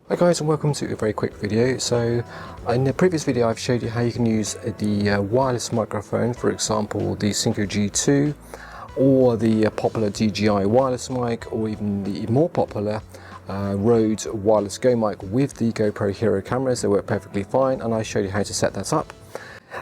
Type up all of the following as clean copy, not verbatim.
Hi guys, and welcome to a very quick video. So in the previous video I've showed you how you can use the wireless microphone, for example the Synco G2 or the popular DJI wireless mic, or even the more popular Rode wireless Go mic with the GoPro Hero cameras. They work perfectly fine, and I showed you how to set that up.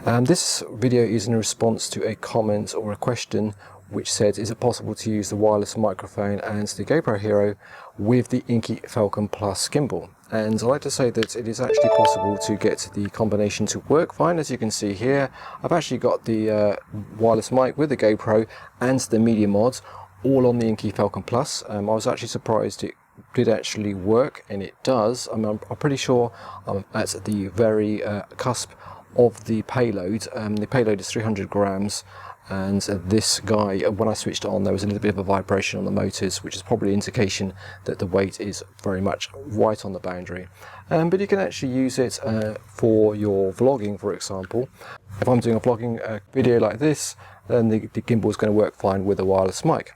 This video is in response to a comment or a question which said, is it possible to use the wireless microphone and the GoPro Hero with the Inkee Falcon Plus gimbal? And I'd like to say that it is actually possible to get the combination to work fine. As you can see here, I've actually got the wireless mic with the GoPro and the media mods all on the Inkee Falcon Plus. I was actually surprised it did actually work, and it does. I'm pretty sure I'm at the very cusp of the payload. The payload is 300 grams, and this guy, when I switched it on, there was a little bit of a vibration on the motors, which is probably an indication that the weight is very much right on the boundary. But you can actually use it for your vlogging, for example. If I'm doing a vlogging video like this, then the gimbal is going to work fine with a wireless mic.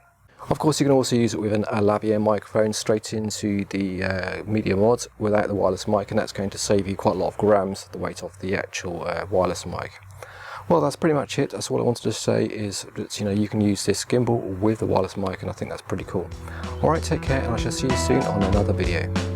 Of course, you can also use it with a lavalier microphone straight into the media mod without the wireless mic, and that's going to save you quite a lot of grams, the weight of the actual wireless mic. Well, that's pretty much it. That's all I wanted to say, is that you can use this gimbal with the wireless mic, and I think that's pretty cool. Alright, take care, and I shall see you soon on another video.